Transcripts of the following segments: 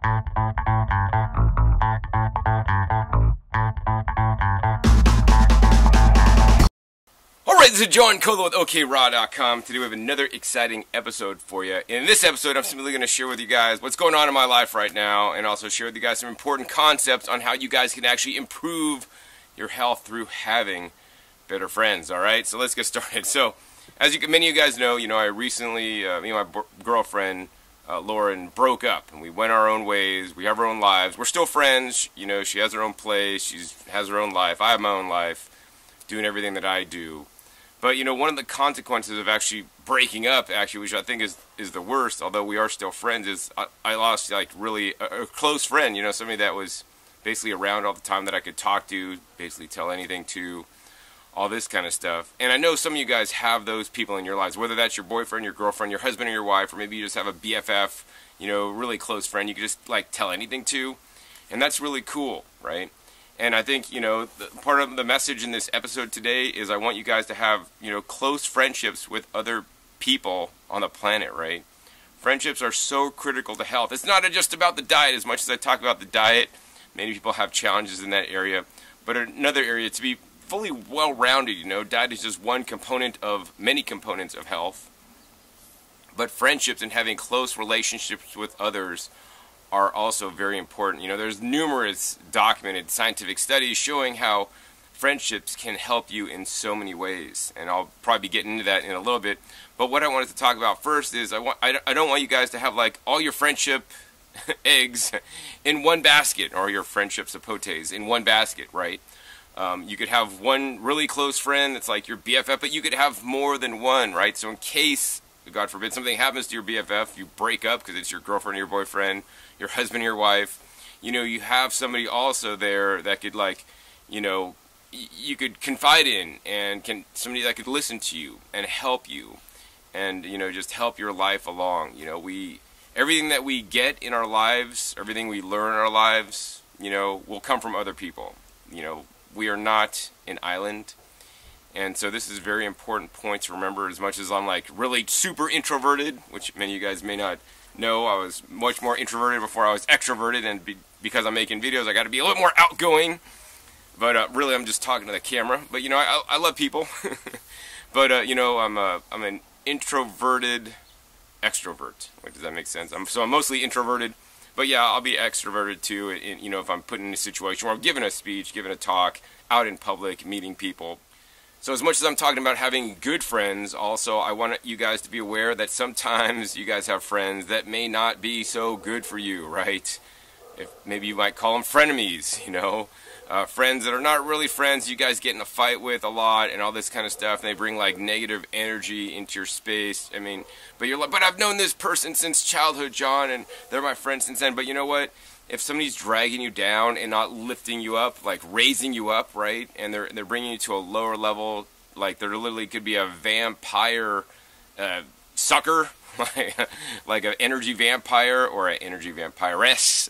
Alright, this is John Colo with OKRAW.com. Today we have another exciting episode for you. In this episode, I'm simply going to share with you guys what's going on in my life right now, and also share with you guys some important concepts on how you guys can actually improve your health through having better friends. Alright, so let's get started. So, as many of you guys know, I recently, my girlfriend, Lauren, broke up, and we went our own ways. We have our own lives. We're still friends. She has her own place. She has her own life. I have my own life, doing everything that I do. But, one of the consequences of actually breaking up, which I think is the worst, although we are still friends, is I lost, really a close friend, somebody that was basically around all the time that I could talk to, basically tell anything to, all this kind of stuff. And I know some of you guys have those people in your lives, whether that's your boyfriend, your girlfriend, your husband, or your wife, or maybe you just have a BFF, really close friend you can just, tell anything to. And that's really cool, right? And I think, part of the message in this episode today is I want you guys to have, close friendships with other people on the planet, right? Friendships are so critical to health. It's not just about the diet. As much as I talk about the diet, many people have challenges in that area. But another area, to be fully well-rounded, diet is just one component of many components of health. But friendships and having close relationships with others are also very important. There's numerous documented scientific studies showing how friendships can help you in so many ways, and I'll probably be getting into that in a little bit. But what I wanted to talk about first is I don't want you guys to have all your friendship eggs in one basket, or your friendship sapotes in one basket, right? You could have one really close friend that's like your BFF, but you could have more than one, right? So in case, God forbid, something happens to your BFF, you break up because it's your girlfriend or your boyfriend, your husband or your wife, you have somebody also there that could, you could confide in, and somebody that could listen to you and help you, and, just help your life along. Everything that we get in our lives, everything we learn in our lives, will come from other people. We are not an island. And so this is a very important point to remember. As much as I'm really super introverted, which many of you guys may not know, I was much more introverted before I was extroverted, and because I'm making videos, I got to be a little more outgoing. But really, I'm just talking to the camera. But I love people. But I'm an introverted extrovert. Does that make sense? So I'm mostly introverted. But yeah, I'll be extroverted too. If I'm put in a situation where I'm giving a speech, giving a talk, out in public, meeting people. So as much as I'm talking about having good friends, also I want you guys to be aware that sometimes you guys have friends that may not be so good for you, right? Maybe you might call them frenemies, friends that are not really friends, you guys get in a fight with a lot and all this kind of stuff, and they bring negative energy into your space. But you're like, but I've known this person since childhood, John, and they're my friends since then. But you know what? If somebody's dragging you down and not lifting you up, raising you up, right, and they're bringing you to a lower level, there literally could be a vampire sucker, like an energy vampire or an energy vampiress,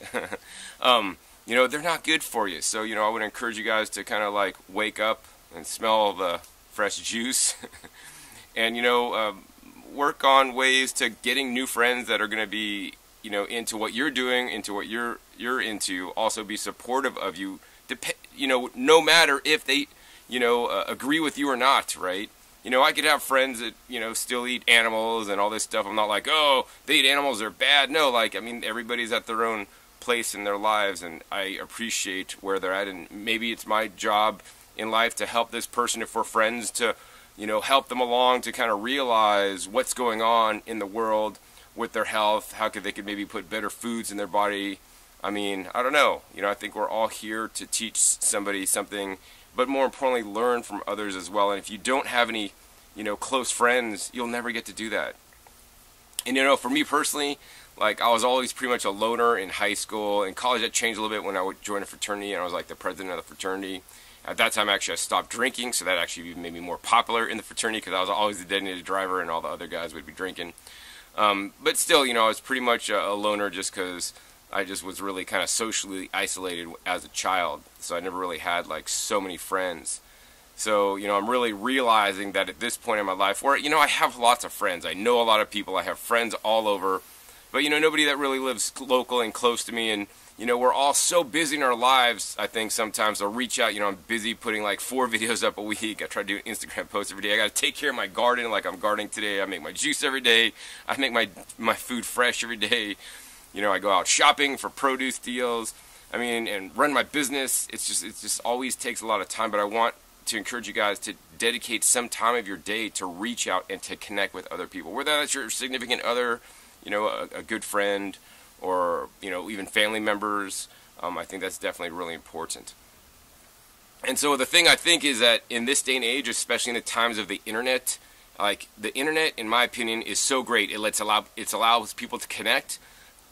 they're not good for you. So, I would encourage you guys to kind of wake up and smell the fresh juice and, work on ways to getting new friends that are going to be into what you're doing, into what you're into, also be supportive of you, no matter if they, agree with you or not, right? I could have friends that, still eat animals and all this stuff. I'm not like, oh, they eat animals, they're bad. No, everybody's at their own place in their lives, and I appreciate where they're at, and maybe it's my job in life to help this person, if we're friends, to, help them along to kind of realize what's going on in the world with their health, how they could maybe put better foods in their body. I don't know. I think we're all here to teach somebody something, but more importantly, learn from others as well. And if you don't have any, close friends, you'll never get to do that. And, for me personally, I was always pretty much a loner in high school. In college, that changed a little bit when I would join a fraternity, and I was the president of the fraternity. At that time, actually, I stopped drinking, so that actually made me more popular in the fraternity because I was always the designated driver, and all the other guys would be drinking. But still, I was pretty much a loner just because I just was really kind of socially isolated as a child. So I never really had so many friends. So, I'm really realizing that at this point in my life where, I have lots of friends. I know a lot of people. I have friends all over, but, you know, nobody that really lives local and close to me. And, you know, we're all so busy in our lives, I think sometimes I'll reach out. You know, I'm busy putting like 4 videos up a week. I try to do an Instagram post every day. I got to take care of my garden like I'm gardening today. I make my juice every day. I make my food fresh every day. You know, I go out shopping for produce deals. I mean, and run my business. It just always takes a lot of time, but I want to encourage you guys to dedicate some time of your day to reach out and to connect with other people. Whether that's your significant other, you know, a good friend, or, you know, even family members. I think that's definitely really important. And so the thing I think is that in this day and age, especially in the times of the internet, like the internet, in my opinion, is so great. It allows people to connect,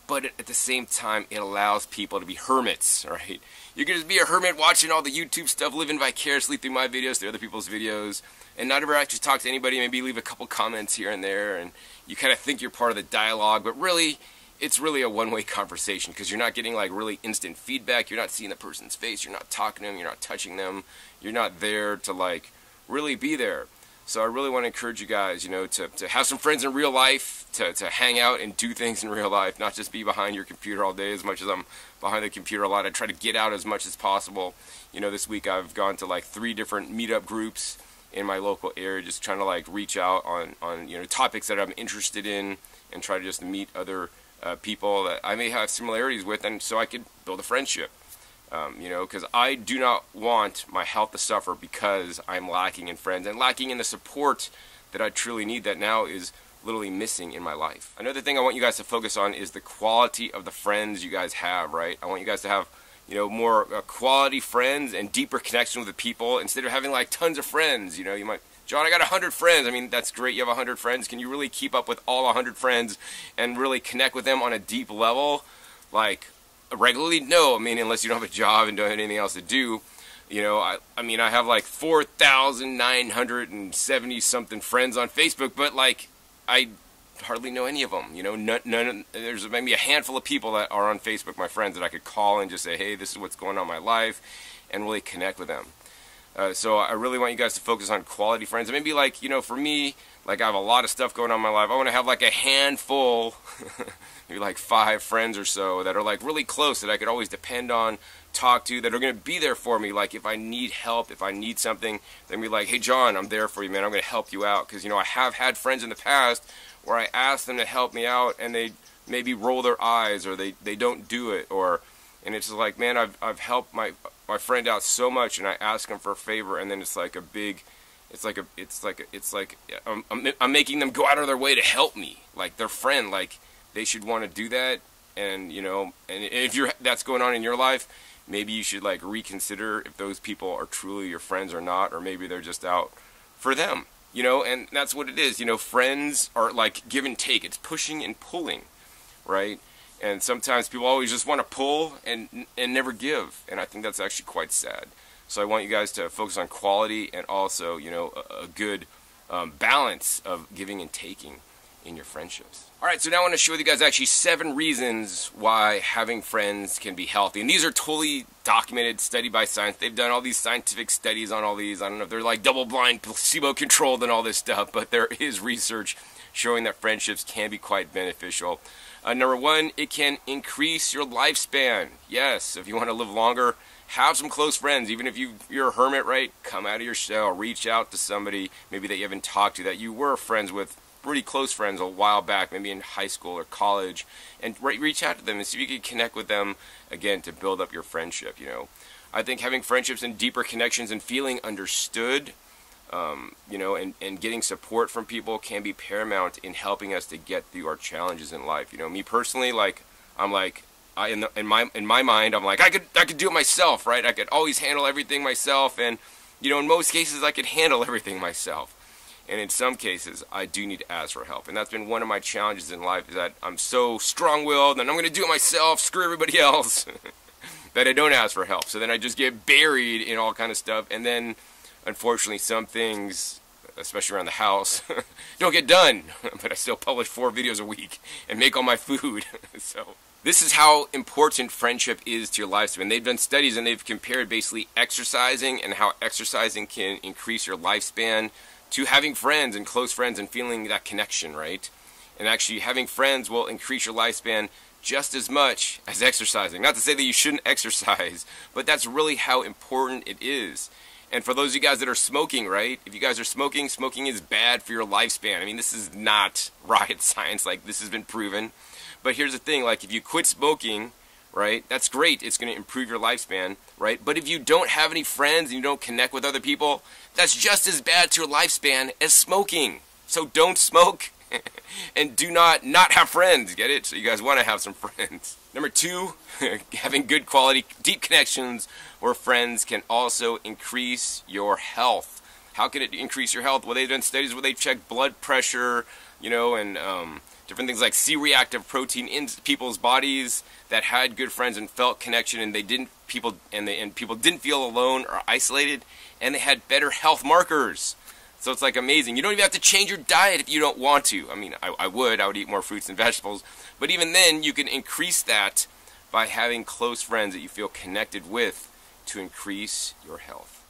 but at the same time, it allows people to be hermits, right? You can just be a hermit watching all the YouTube stuff, living vicariously through my videos, through other people's videos, and not ever actually talk to anybody, maybe leave a couple comments here and there, and you kind of think you're part of the dialogue, but really, it's really a one-way conversation, because you're not getting like really instant feedback. You're not seeing the person's face. You're not talking to them. You're not touching them. You're not there to like really be there. So I really want to encourage you guys, you know, to have some friends in real life, to hang out and do things in real life, not just be behind your computer all day. As much as I'm behind the computer a lot, I try to get out as much as possible. You know, this week I've gone to like 3 different meetup groups in my local area, just trying to like reach out on you know, topics that I'm interested in, and try to just meet other people that I may have similarities with, and so I could build a friendship. You know, because I do not want my health to suffer because I'm lacking in friends and lacking in the support that I truly need, that now is literally missing in my life. Another thing I want you guys to focus on is the quality of the friends you guys have, right? I want you guys to have, you know, more quality friends and deeper connection with the people, instead of having like tons of friends. You know, you might, John, I got 100 friends. I mean, that's great. You have 100 friends. Can you really keep up with all 100 friends and really connect with them on a deep level, like regularly? No. I mean, unless you don't have a job and don't have anything else to do. You know, I mean, I have like 4,970 something friends on Facebook, but like I hardly know any of them. You know, there's maybe a handful of people that are on Facebook, my friends, that I could call and just say, hey, this is what's going on in my life, and really connect with them. So I really want you guys to focus on quality friends. And maybe like, you know, for me, like I have a lot of stuff going on in my life. I want to have like a handful, maybe like 5 friends or so that are like really close, that I could always depend on, talk to, that are going to be there for me. Like if I need help, if I need something, they're going to be like, hey John, I'm there for you, man. I'm going to help you out. Because, you know, I have had friends in the past where I asked them to help me out and they maybe roll their eyes, or they don't do it, and it's just like, man, I've helped my friend out so much, and I ask him for a favor, and then it's like a big, I'm making them go out of their way to help me, like their friend. Like they should want to do that. And you know, and if that's going on in your life, maybe you should like reconsider if those people are truly your friends or not, or maybe they're just out for them, you know. And that's what it is, you know. Friends are like give and take. It's pushing and pulling, right? And sometimes people always just want to pull and never give, and I think that's actually quite sad. So I want you guys to focus on quality, and also, you know, a good balance of giving and taking in your friendships. Alright, so now I want to show you guys actually 7 reasons why having friends can be healthy. And these are totally documented, studied by science. They've done all these scientific studies on all these. I don't know if they're like double-blind, placebo-controlled and all this stuff, but there is research showing that friendships can be quite beneficial. Number 1, it can increase your lifespan. Yes, if you want to live longer, have some close friends. Even if you're a hermit, right? Come out of your shell, reach out to somebody maybe that you haven't talked to, that you were friends with, pretty close friends a while back, maybe in high school or college, and reach out to them and see if you can connect with them again to build up your friendship. You know, I think having friendships and deeper connections and feeling understood, you know, and getting support from people can be paramount in helping us to get through our challenges in life. You know, me personally, like I'm like, in my mind, I'm like, I could do it myself, right? I could always handle everything myself, and you know, in most cases, I could handle everything myself. And in some cases, I do need to ask for help. And that's been one of my challenges in life, is that I'm so strong-willed and I'm going to do it myself, screw everybody else, that I don't ask for help. So then I just get buried in all kind of stuff. And then, unfortunately, some things, especially around the house, don't get done. But I still publish 4 videos a week and make all my food. So this is how important friendship is to your lifespan. They've done studies and they've compared basically exercising and how exercising can increase your lifespan to having friends and close friends and feeling that connection, right? And actually having friends will increase your lifespan just as much as exercising. Not to say that you shouldn't exercise, but that's really how important it is. And for those of you guys that are smoking, right? If you guys are smoking, smoking is bad for your lifespan. I mean, this is not rocket science. Like, this has been proven. But here's the thing, like, if you quit smoking, right, that's great. It's going to improve your lifespan, right? But if you don't have any friends and you don't connect with other people, that's just as bad to your lifespan as smoking. So don't smoke. And do not have friends, get it? So you guys want to have some friends. Number 2, having good quality, deep connections or friends can also increase your health. How can it increase your health? Well, they've done studies where they check blood pressure, you know, and different things like C-reactive protein in people's bodies that had good friends and felt connection, and people didn't feel alone or isolated, and they had better health markers. So it's like amazing. You don't even have to change your diet if you don't want to. I mean, I would eat more fruits and vegetables. But even then, you can increase that by having close friends that you feel connected with to increase your health.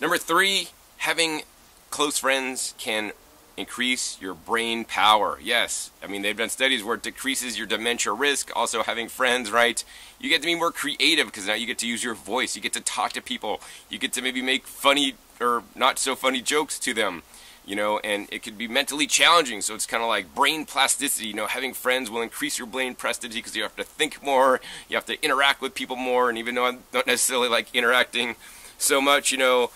Number 3, having close friends can increase your brain power. Yes, I mean, they've done studies where it decreases your dementia risk. Also, having friends, right? You get to be more creative because now you get to use your voice. You get to talk to people. You get to maybe make funny or not so funny jokes to them, you know, and it could be mentally challenging. So it's kind of like brain plasticity. You know, having friends will increase your brain plasticity because you have to think more, you have to interact with people more, and even though I don't necessarily like interacting so much, you know,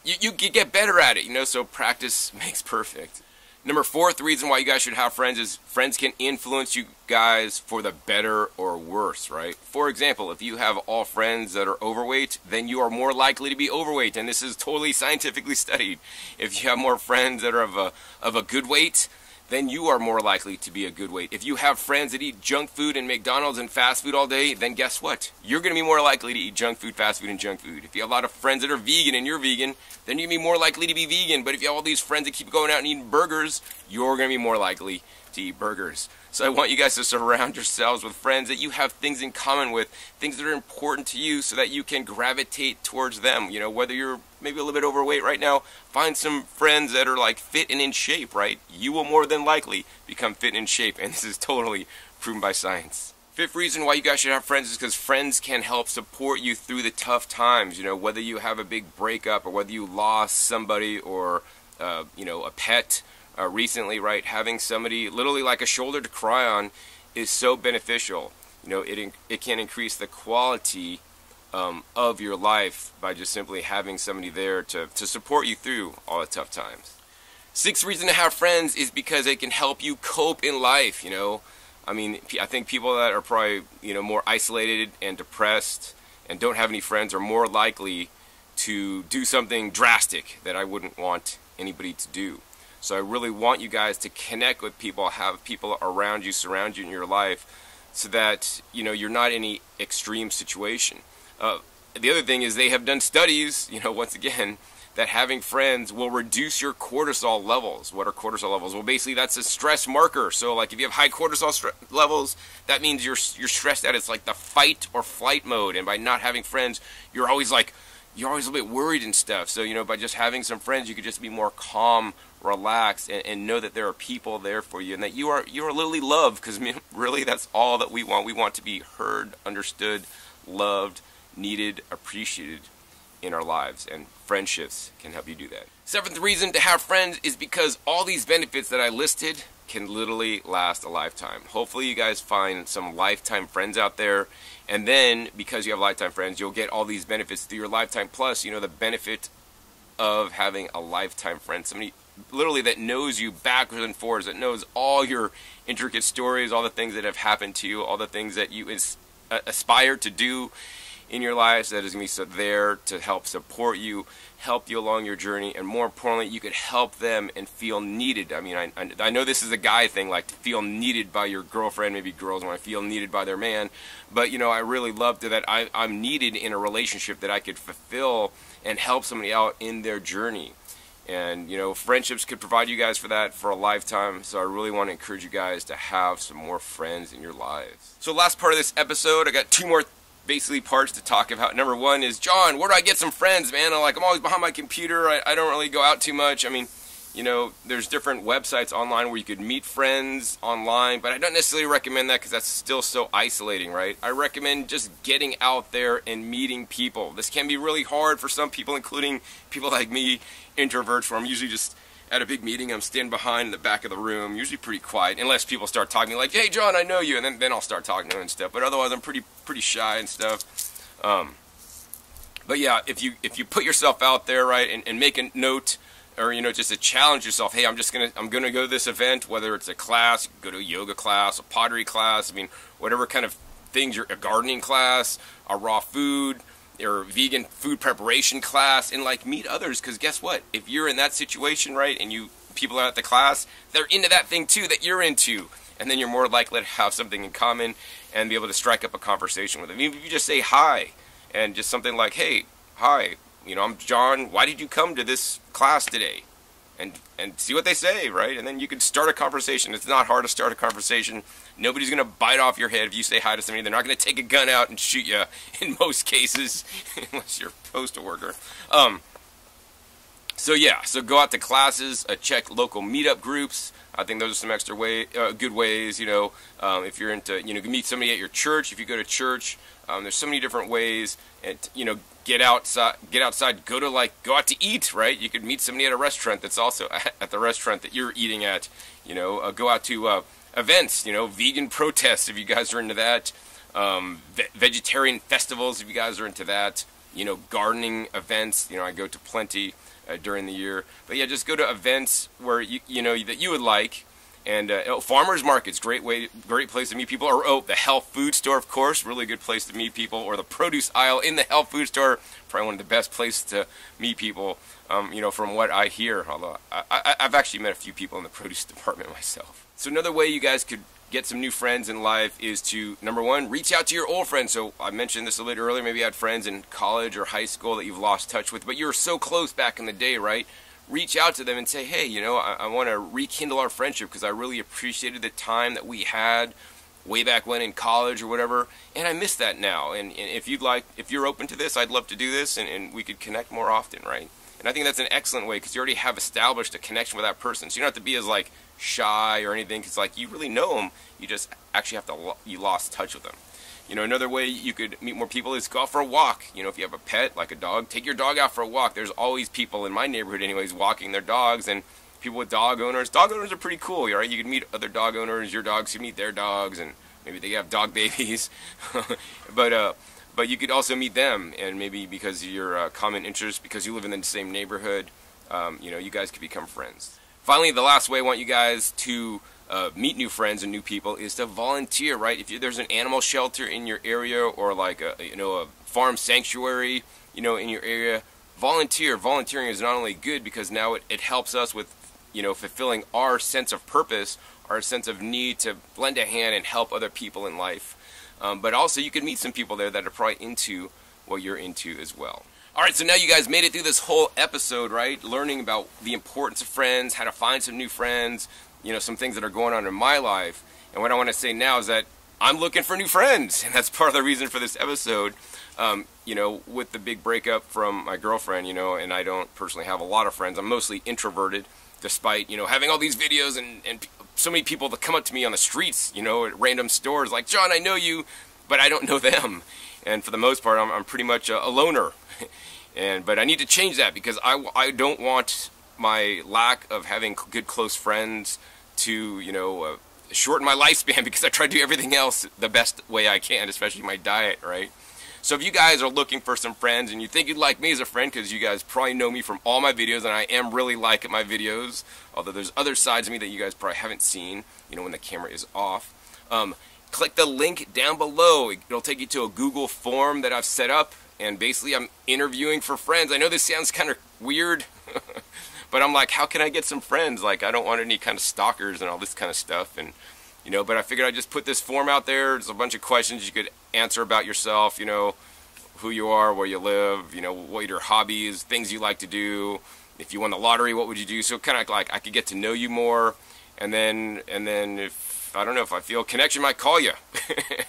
you get better at it, you know, so practice makes perfect. Number 4th reason why you guys should have friends is friends can influence you guys for the better or worse, right? For example, if you have all friends that are overweight, then you are more likely to be overweight, and this is totally scientifically studied. If you have more friends that are of a good weight, then you are more likely to be a good weight. If you have friends that eat junk food and McDonald's and fast food all day, then guess what? You're going to be more likely to eat junk food, fast food, and junk food. If you have a lot of friends that are vegan and you're vegan, then you're going to be more likely to be vegan. But if you have all these friends that keep going out and eating burgers, you're going to be more likely to eat burgers. So I want you guys to surround yourselves with friends that you have things in common with, things that are important to you so that you can gravitate towards them. You know, whether you're maybe a little bit overweight right now, find some friends that are like fit and in shape, right? You will more than likely become fit and in shape, and this is totally proven by science. 5th reason why you guys should have friends is because friends can help support you through the tough times. You know, whether you have a big breakup or whether you lost somebody or, you know, a pet recently, right? Having somebody literally like a shoulder to cry on is so beneficial. You know, it can increase the quality of your life by just simply having somebody there to support you through all the tough times. 6th reason to have friends is because they can help you cope in life, you know. I mean, I think people that are probably, you know, more isolated and depressed and don't have any friends are more likely to do something drastic that I wouldn't want anybody to do. So I really want you guys to connect with people, have people around you, surround you in your life, so that, you know, you're not in any extreme situation. The other thing is they have done studies, you know, once again, that having friends will reduce your cortisol levels. What are cortisol levels? Well, basically that's a stress marker. So like if you have high cortisol levels, that means you're stressed out. It's like the fight or flight mode. And by not having friends, you're always a little bit worried and stuff. So, you know, by just having some friends, you could just be more calm, relaxed, and know that there are people there for you and that you are literally loved, because really that's all that we want. We want to be heard, understood, loved, needed, appreciated in our lives, and friendships can help you do that. 7th reason to have friends is because all these benefits that I listed can literally last a lifetime. Hopefully you guys find some lifetime friends out there, and then because you have lifetime friends, you'll get all these benefits through your lifetime. Plus, you know, the benefit of having a lifetime friend, somebody literally that knows you backwards and forwards, that knows all your intricate stories, all the things that have happened to you, all the things that you aspire to do in your lives, that is going to be there to help support you, help you along your journey, and more importantly, you could help them and feel needed. I mean, I know this is a guy thing, like to feel needed by your girlfriend. Maybe girls want to feel needed by their man, but you know, I really love that I'm needed in a relationship that I could fulfill and help somebody out in their journey. And you know, friendships could provide you guys for that for a lifetime. So I really want to encourage you guys to have some more friends in your lives. So last part of this episode, I got 2 more basically parts to talk about. Number 1 is, John, where do I get some friends, man? I'm always behind my computer. I don't really go out too much. I mean, You know, there's different websites online where you could meet friends online, but I don't necessarily recommend that because that's still so isolating, right? I recommend just getting out there and meeting people. This can be really hard for some people, including people like me, introverts, where I'm usually just at a big meeting, I'm standing behind in the back of the room, usually pretty quiet, unless people start talking like, hey John, I know you, and then I'll start talking to them and stuff, but otherwise I'm pretty shy and stuff. But yeah, if you put yourself out there, right, and make a note, or, you know, just to challenge yourself, hey, I'm gonna go to this event, whether it's a class, go to a yoga class, a pottery class, I mean, whatever kind of things, a gardening class, a raw food, or vegan food preparation class, and like meet others, because guess what? If you're in that situation, right, and people are at the class, they're into that thing too that you're into, and then you're more likely to have something in common and be able to strike up a conversation with them. Even if you just say hi, and just something like, hey, hi, you know, I'm John, why did you come to this class today? And see what they say, right? And then you can start a conversation. It's not hard to start a conversation. Nobody's going to bite off your head if you say hi to somebody. They're not going to take a gun out and shoot you in most cases, unless you're a postal worker. So yeah, so go out to classes, check local meetup groups. I think those are some extra good ways, you know, if you're into, you know, meet somebody at your church, if you go to church. There's so many different ways, and, you know, get outside, go out to eat, right? You could meet somebody at a restaurant that's also at the restaurant that you're eating at, you know, go out to events, you know, vegan protests if you guys are into that, vegetarian festivals if you guys are into that, you know, gardening events, you know, I go to plenty during the year, but yeah, just go to events where you know that you would like. And farmers markets, great place to meet people. Or the health food store, of course, really good place to meet people. Or the produce aisle in the health food store, probably one of the best places to meet people. You know, from what I hear, although I've actually met a few people in the produce department myself. So another way you guys could get some new friends in life is to, number one, reach out to your old friends. So I mentioned this a little earlier. Maybe you had friends in college or high school that you've lost touch with, but you were so close back in the day, right? Reach out to them and say, hey, you know, I want to rekindle our friendship because I really appreciated the time that we had way back when in college or whatever, and I miss that now. And if you're open to this, I'd love to do this, and we could connect more often, right? And I think that's an excellent way because you already have established a connection with that person. So you don't have to be as like shy or anything because like you really know them. You just actually have to you lost touch with them. You know, another way you could meet more people is go out for a walk. You know, if you have a pet, like a dog, take your dog out for a walk. There's always people in my neighborhood anyways walking their dogs, and people with dog owners. Dog owners are pretty cool, right? You can meet other dog owners, your dogs can meet their dogs, and maybe they have dog babies. But you could also meet them, and maybe because of your common interest, because you live in the same neighborhood, you know, you guys could become friends. Finally, the last way I want you guys to meet new friends and new people is to volunteer, right? If there's an animal shelter in your area or like a farm sanctuary, you know, in your area, volunteer. Volunteering is not only good because now it helps us with, you know, fulfilling our sense of purpose, our sense of need to lend a hand and help other people in life. But also you can meet some people there that are probably into what you're into as well. Alright, so now you guys made it through this whole episode, right? Learning about the importance of friends, how to find some new friends, you know, some things that are going on in my life. And what I want to say now is that I'm looking for new friends, and that's part of the reason for this episode. You know, with the big breakup from my girlfriend, you know, and I don't personally have a lot of friends. I'm mostly introverted, despite, you know, having all these videos and so many people that come up to me on the streets, you know, at random stores, like, John, I know you, but I don't know them. And for the most part, I'm pretty much a loner. But I need to change that because I don't want my lack of having good close friends to, you know, shorten my lifespan because I try to do everything else the best way I can, especially my diet, right? So if you guys are looking for some friends and you think you'd like me as a friend, because you guys probably know me from all my videos and I am really liking my videos, although there's other sides of me that you guys probably haven't seen, you know, when the camera is off, click the link down below. It'll take you to a Google form that I've set up, and basically I'm interviewing for friends. I know this sounds kind of weird, but I'm like, how can I get some friends? Like, I don't want any kind of stalkers and all this kind of stuff, and you know, but I figured I'd just put this form out there. There's a bunch of questions you could answer about yourself, you know, who you are, where you live, you know, what your hobbies, things you like to do. If you won the lottery, what would you do? So kind of like I could get to know you more, and then if I don't know, if I feel a connection, I might call you,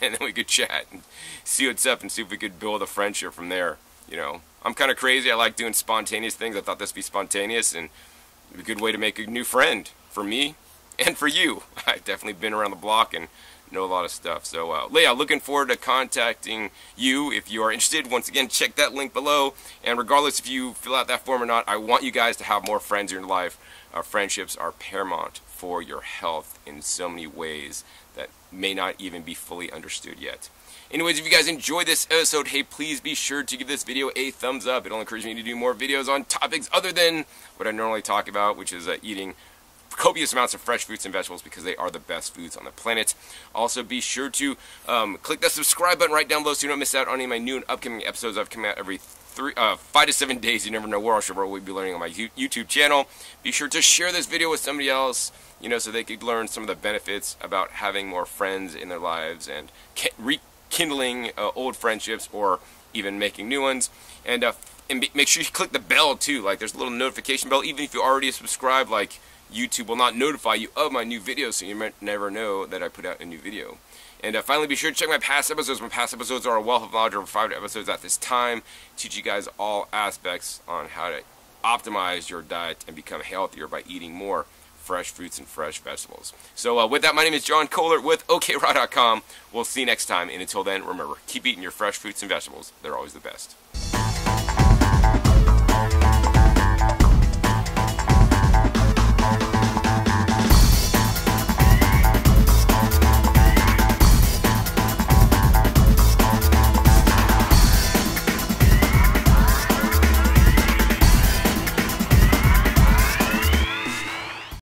and then we could chat and see what's up and see if we could build a friendship from there. You know, I'm kind of crazy. I like doing spontaneous things. I thought this would be spontaneous, and a good way to make a new friend for me and for you. I've definitely been around the block and know a lot of stuff. So yeah, looking forward to contacting you if you are interested. Once again, check that link below. And regardless if you fill out that form or not, I want you guys to have more friends in your life. Friendships are paramount for your health in so many ways that may not even be fully understood yet. Anyways, if you guys enjoyed this episode, hey, please be sure to give this video a thumbs up. It'll encourage me to do more videos on topics other than what I normally talk about, which is eating copious amounts of fresh fruits and vegetables because they are the best foods on the planet. Also, be sure to click that subscribe button right down below so you don't miss out on any of my new and upcoming episodes. I've come out every 5 to 7 days. You never know where we'll be learning on my YouTube channel. Be sure to share this video with somebody else, so they could learn some of the benefits about having more friends in their lives and rekindling old friendships or even making new ones. And make sure you click the bell too. Like, there's a little notification bell. Even if you already subscribed, like, YouTube will not notify you of my new video, so you might never know that I put out a new video. And finally, be sure to check my past episodes. My past episodes are a wealth of knowledge, over 5 episodes at this time. Teach you guys all aspects on how to optimize your diet and become healthier by eating more fresh fruits and fresh vegetables. So with that, my name is John Kohler with OKRAW.com. We'll see you next time, and until then, remember, keep eating your fresh fruits and vegetables. They're always the best.